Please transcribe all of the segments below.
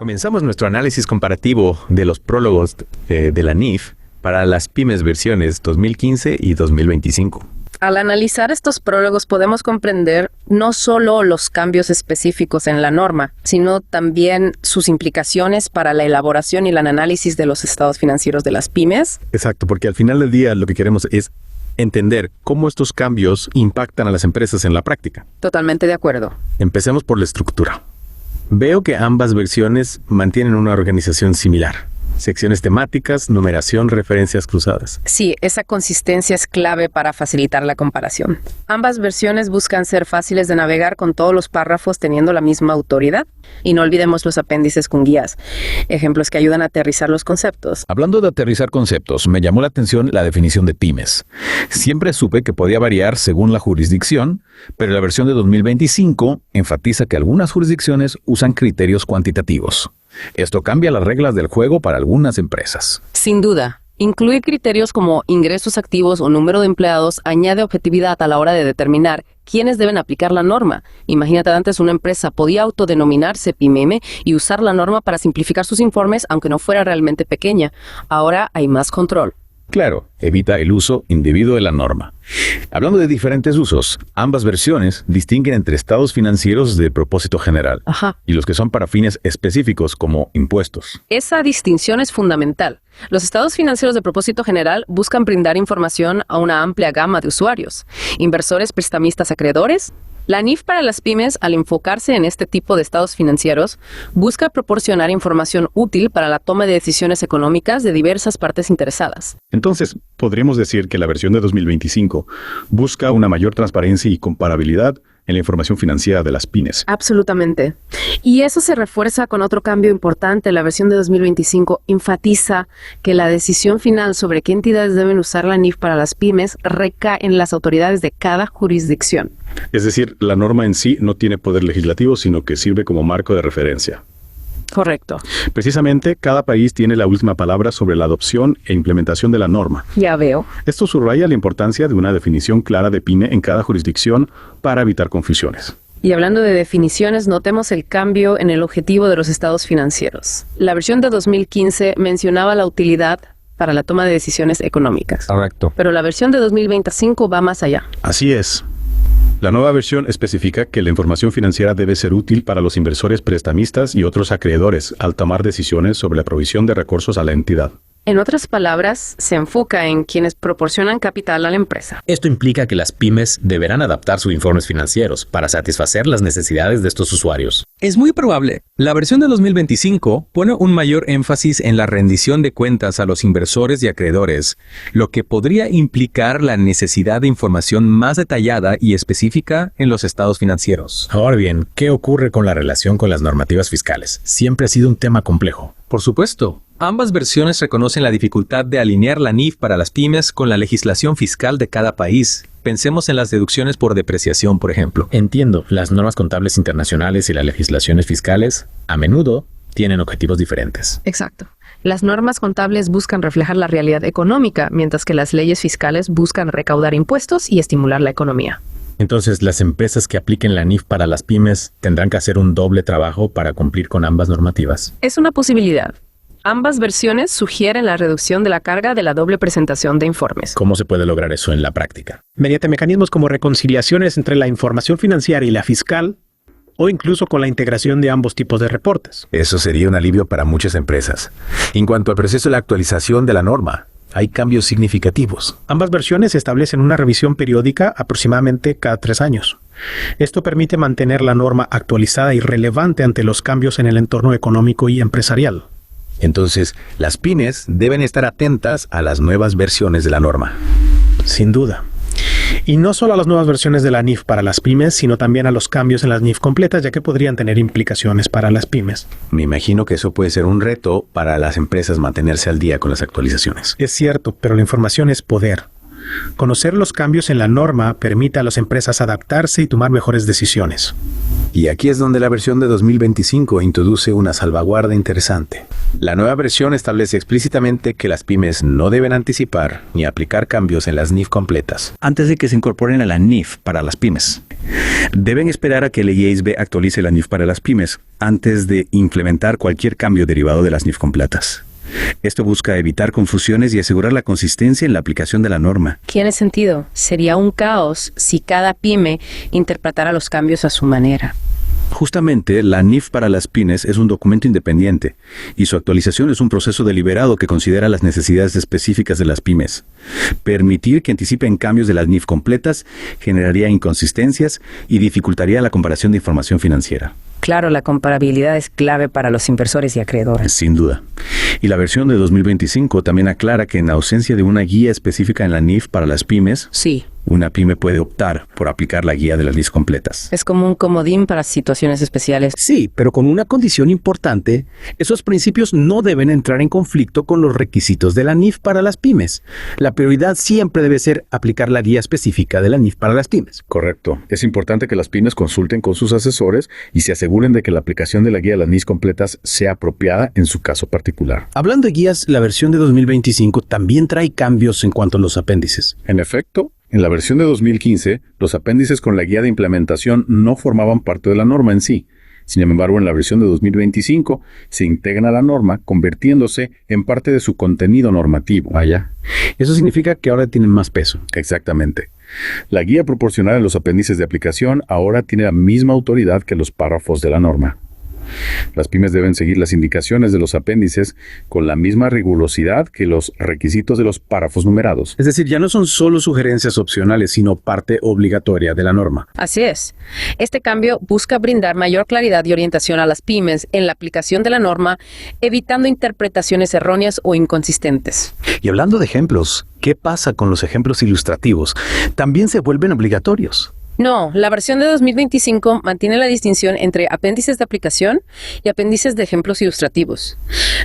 Comenzamos nuestro análisis comparativo de los prólogos de la NIF para las pymes versiones 2015 y 2025. Al analizar estos prólogos podemos comprender no solo los cambios específicos en la norma, sino también sus implicaciones para la elaboración y el análisis de los estados financieros de las pymes. Exacto, porque al final del día lo que queremos es entender cómo estos cambios impactan a las empresas en la práctica. Totalmente de acuerdo. Empecemos por la estructura. Veo que ambas versiones mantienen una organización similar. Secciones temáticas, numeración, referencias cruzadas. Sí, esa consistencia es clave para facilitar la comparación. Ambas versiones buscan ser fáciles de navegar con todos los párrafos teniendo la misma autoridad. Y no olvidemos los apéndices con guías, ejemplos que ayudan a aterrizar los conceptos. Hablando de aterrizar conceptos, me llamó la atención la definición de pymes. Siempre supe que podía variar según la jurisdicción, pero la versión de 2025 enfatiza que algunas jurisdicciones usan criterios cuantitativos. Esto cambia las reglas del juego para algunas empresas. Sin duda. Incluir criterios como ingresos activos o número de empleados añade objetividad a la hora de determinar quiénes deben aplicar la norma. Imagínate, antes una empresa podía autodenominarse PYME y usar la norma para simplificar sus informes aunque no fuera realmente pequeña. Ahora hay más control. Claro, evita el uso indebido de la norma. Hablando de diferentes usos, ambas versiones distinguen entre estados financieros de propósito general y los que son para fines específicos como impuestos. Esa distinción es fundamental. Los estados financieros de propósito general buscan brindar información a una amplia gama de usuarios, inversores, prestamistas, acreedores. La NIF para las pymes, al enfocarse en este tipo de estados financieros, busca proporcionar información útil para la toma de decisiones económicas de diversas partes interesadas. Entonces, podríamos decir que la versión de 2025 busca una mayor transparencia y comparabilidad en la información financiera de las pymes. Absolutamente. Y eso se refuerza con otro cambio importante. La versión de 2025 enfatiza que la decisión final sobre qué entidades deben usar la NIF para las pymes recae en las autoridades de cada jurisdicción. Es decir, la norma en sí no tiene poder legislativo, sino que sirve como marco de referencia. Correcto. Precisamente, cada país tiene la última palabra sobre la adopción e implementación de la norma. Ya veo. Esto subraya la importancia de una definición clara de pyme en cada jurisdicción para evitar confusiones. Y hablando de definiciones, notemos el cambio en el objetivo de los estados financieros. La versión de 2015 mencionaba la utilidad para la toma de decisiones económicas. Correcto. Pero la versión de 2025 va más allá. Así es. La nueva versión especifica que la información financiera debe ser útil para los inversores prestamistas y otros acreedores al tomar decisiones sobre la provisión de recursos a la entidad. En otras palabras, se enfoca en quienes proporcionan capital a la empresa. Esto implica que las pymes deberán adaptar sus informes financieros para satisfacer las necesidades de estos usuarios. Es muy probable. La versión de 2025 pone un mayor énfasis en la rendición de cuentas a los inversores y acreedores, lo que podría implicar la necesidad de información más detallada y específica en los estados financieros. Ahora bien, ¿qué ocurre con la relación con las normativas fiscales? Siempre ha sido un tema complejo. Por supuesto. Ambas versiones reconocen la dificultad de alinear la NIF para las pymes con la legislación fiscal de cada país. Pensemos en las deducciones por depreciación, por ejemplo. Entiendo, las normas contables internacionales y las legislaciones fiscales a menudo tienen objetivos diferentes. Exacto. Las normas contables buscan reflejar la realidad económica, mientras que las leyes fiscales buscan recaudar impuestos y estimular la economía. Entonces, las empresas que apliquen la NIF para las pymes tendrán que hacer un doble trabajo para cumplir con ambas normativas. Es una posibilidad. Ambas versiones sugieren la reducción de la carga de la doble presentación de informes. ¿Cómo se puede lograr eso en la práctica? Mediante mecanismos como reconciliaciones entre la información financiera y la fiscal, o incluso con la integración de ambos tipos de reportes. Eso sería un alivio para muchas empresas. En cuanto al proceso de la actualización de la norma, hay cambios significativos. Ambas versiones establecen una revisión periódica aproximadamente cada 3 años. Esto permite mantener la norma actualizada y relevante ante los cambios en el entorno económico y empresarial. Entonces, las pymes deben estar atentas a las nuevas versiones de la norma. Sin duda. Y no solo a las nuevas versiones de la NIF para las pymes, sino también a los cambios en las NIF completas, ya que podrían tener implicaciones para las pymes. Me imagino que eso puede ser un reto para las empresas mantenerse al día con las actualizaciones. Es cierto, pero la información es poder. Conocer los cambios en la norma permite a las empresas adaptarse y tomar mejores decisiones. Y aquí es donde la versión de 2025 introduce una salvaguarda interesante. La nueva versión establece explícitamente que las pymes no deben anticipar ni aplicar cambios en las NIF completas. Antes de que se incorporen a la NIF para las pymes. Deben esperar a que el IASB actualice la NIF para las pymes antes de implementar cualquier cambio derivado de las NIF completas. Esto busca evitar confusiones y asegurar la consistencia en la aplicación de la norma. ¿Tiene sentido? Sería un caos si cada pyme interpretara los cambios a su manera. Justamente, la NIF para las pymes es un documento independiente y su actualización es un proceso deliberado que considera las necesidades específicas de las pymes. Permitir que anticipen cambios de las NIF completas generaría inconsistencias y dificultaría la comparación de información financiera. Claro, la comparabilidad es clave para los inversores y acreedores. Sin duda. Y la versión de 2025 también aclara que en ausencia de una guía específica en la NIF para las pymes, Sí. una pyme puede optar por aplicar la guía de las NIF completas. Es como un comodín para situaciones especiales. Sí, pero con una condición importante: esos principios no deben entrar en conflicto con los requisitos de la NIF para las pymes. La prioridad siempre debe ser aplicar la guía específica de la NIF para las pymes. Correcto. Es importante que las pymes consulten con sus asesores y se aseguren de que la aplicación de la guía de las NIF completas sea apropiada en su caso particular. Hablando de guías, la versión de 2025 también trae cambios en cuanto a los apéndices. En efecto, en la versión de 2015, los apéndices con la guía de implementación no formaban parte de la norma en sí. Sin embargo, en la versión de 2025 se integran a la norma, convirtiéndose en parte de su contenido normativo. Vaya. Eso significa que ahora tienen más peso. Exactamente. La guía proporcional en los apéndices de aplicación ahora tiene la misma autoridad que los párrafos de la norma. Las pymes deben seguir las indicaciones de los apéndices con la misma rigurosidad que los requisitos de los párrafos numerados. Es decir, ya no son solo sugerencias opcionales, sino parte obligatoria de la norma. Así es. Este cambio busca brindar mayor claridad y orientación a las pymes en la aplicación de la norma, evitando interpretaciones erróneas o inconsistentes. Y hablando de ejemplos, ¿qué pasa con los ejemplos ilustrativos? También se vuelven obligatorios. No, la versión de 2025 mantiene la distinción entre apéndices de aplicación y apéndices de ejemplos ilustrativos.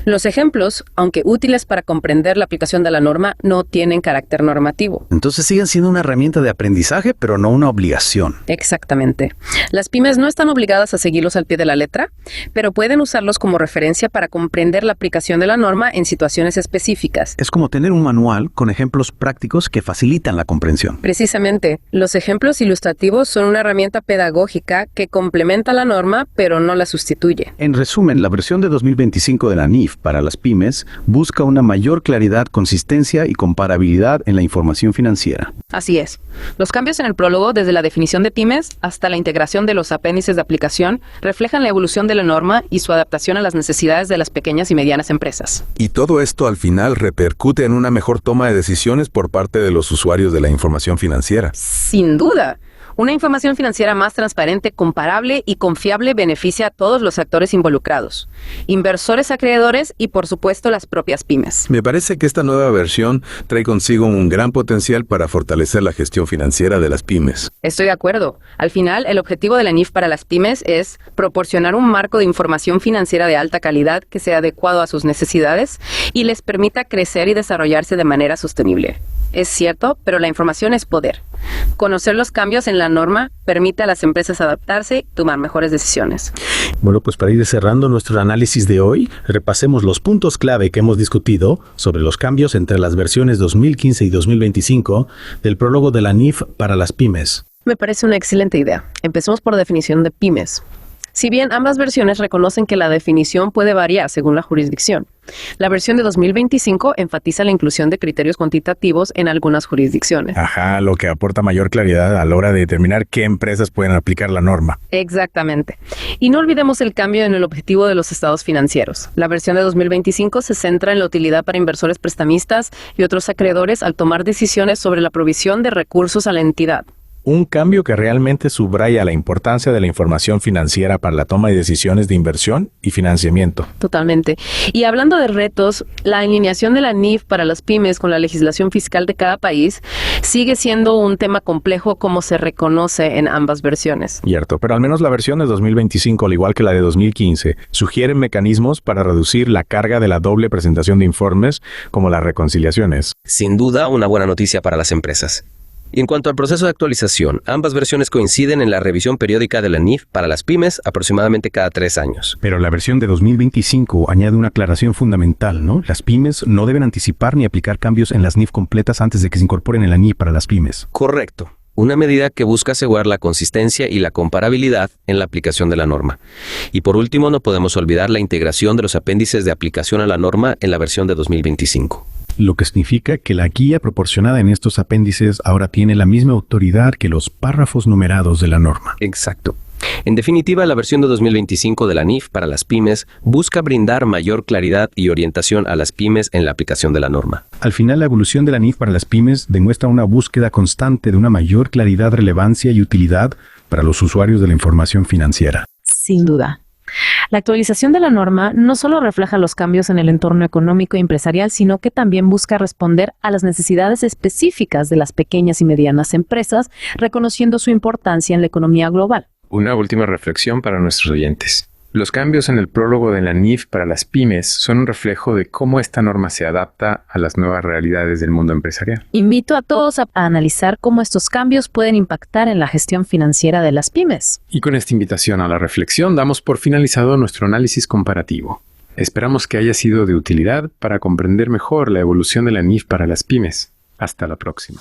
Los ejemplos, aunque útiles para comprender la aplicación de la norma, no tienen carácter normativo. Entonces siguen siendo una herramienta de aprendizaje, pero no una obligación. Exactamente. Las pymes no están obligadas a seguirlos al pie de la letra, pero pueden usarlos como referencia para comprender la aplicación de la norma en situaciones específicas. Es como tener un manual con ejemplos prácticos que facilitan la comprensión. Precisamente, los ejemplos ilustrativos son una herramienta pedagógica que complementa la norma, pero no la sustituye. En resumen, la versión de 2025 de la NIF para las pymes busca una mayor claridad, consistencia y comparabilidad en la información financiera. Así es. Los cambios en el prólogo, desde la definición de pymes hasta la integración de los apéndices de aplicación, reflejan la evolución de la norma y su adaptación a las necesidades de las pequeñas y medianas empresas. Y todo esto al final repercute en una mejor toma de decisiones por parte de los usuarios de la información financiera. Sin duda. Una información financiera más transparente, comparable y confiable beneficia a todos los actores involucrados, inversores, acreedores y, por supuesto, las propias pymes. Me parece que esta nueva versión trae consigo un gran potencial para fortalecer la gestión financiera de las pymes. Estoy de acuerdo. Al final, el objetivo de la NIF para las pymes es proporcionar un marco de información financiera de alta calidad que sea adecuado a sus necesidades y les permita crecer y desarrollarse de manera sostenible. Es cierto, pero la información es poder. Conocer los cambios en la norma permite a las empresas adaptarse y tomar mejores decisiones. Bueno, pues para ir cerrando nuestro análisis de hoy, repasemos los puntos clave que hemos discutido sobre los cambios entre las versiones 2015 y 2025 del prólogo de la NIF para las pymes. Me parece una excelente idea. Empecemos por la definición de pymes. Si bien ambas versiones reconocen que la definición puede variar según la jurisdicción, la versión de 2025 enfatiza la inclusión de criterios cuantitativos en algunas jurisdicciones. Ajá, lo que aporta mayor claridad a la hora de determinar qué empresas pueden aplicar la norma. Exactamente. Y no olvidemos el cambio en el objetivo de los estados financieros. La versión de 2025 se centra en la utilidad para inversores prestamistas y otros acreedores al tomar decisiones sobre la provisión de recursos a la entidad. Un cambio que realmente subraya la importancia de la información financiera para la toma de decisiones de inversión y financiamiento. Totalmente. Y hablando de retos, la alineación de la NIF para las pymes con la legislación fiscal de cada país sigue siendo un tema complejo como se reconoce en ambas versiones. Cierto, pero al menos la versión de 2025, al igual que la de 2015, sugieren mecanismos para reducir la carga de la doble presentación de informes como las reconciliaciones. Sin duda, una buena noticia para las empresas. Y en cuanto al proceso de actualización, ambas versiones coinciden en la revisión periódica de la NIF para las pymes aproximadamente cada 3 años. Pero la versión de 2025 añade una aclaración fundamental, ¿no? Las pymes no deben anticipar ni aplicar cambios en las NIF completas antes de que se incorporen en la NIF para las pymes. Correcto. Una medida que busca asegurar la consistencia y la comparabilidad en la aplicación de la norma. Y por último, no podemos olvidar la integración de los apéndices de aplicación a la norma en la versión de 2025. Lo que significa que la guía proporcionada en estos apéndices ahora tiene la misma autoridad que los párrafos numerados de la norma. Exacto. En definitiva, la versión de 2025 de la NIF para las pymes busca brindar mayor claridad y orientación a las pymes en la aplicación de la norma. Al final, la evolución de la NIF para las pymes demuestra una búsqueda constante de una mayor claridad, relevancia y utilidad para los usuarios de la información financiera. Sin duda. La actualización de la norma no solo refleja los cambios en el entorno económico y empresarial, sino que también busca responder a las necesidades específicas de las pequeñas y medianas empresas, reconociendo su importancia en la economía global. Una última reflexión para nuestros oyentes. Los cambios en el prólogo de la NIF para las pymes son un reflejo de cómo esta norma se adapta a las nuevas realidades del mundo empresarial. Invito a todos a analizar cómo estos cambios pueden impactar en la gestión financiera de las pymes. Y con esta invitación a la reflexión damos por finalizado nuestro análisis comparativo. Esperamos que haya sido de utilidad para comprender mejor la evolución de la NIF para las pymes. Hasta la próxima.